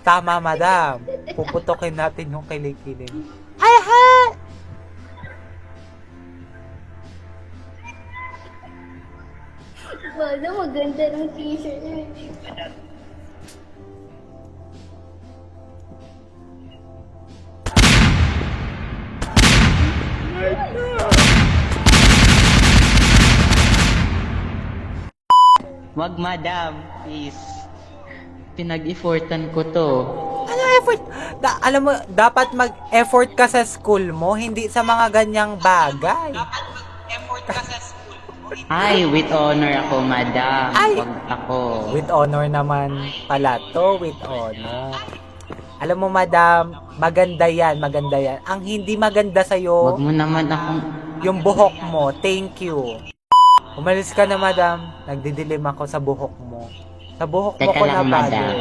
Tama, madam. Puputokin natin yung kilikili. Ay, ha! Wala, maganda ng t-shirt niya. Wag madam, please. Pinag-effortan ko to. Ano effort? Alam mo, dapat mag-effort ka sa school mo, hindi sa mga ganyang bagay. Ay, with honor ako, madam. Ay! Wag ako. With honor naman pala to, with honor. Alam mo, madam, maganda yan, maganda yan. Ang hindi maganda Wag sa'yo, mo naman akong... yung buhok mo. Thank you. Umalis ka na, madam. Nagdidilim ako sa buhok mo. Sa buhok mo Teka ko lang, na madam.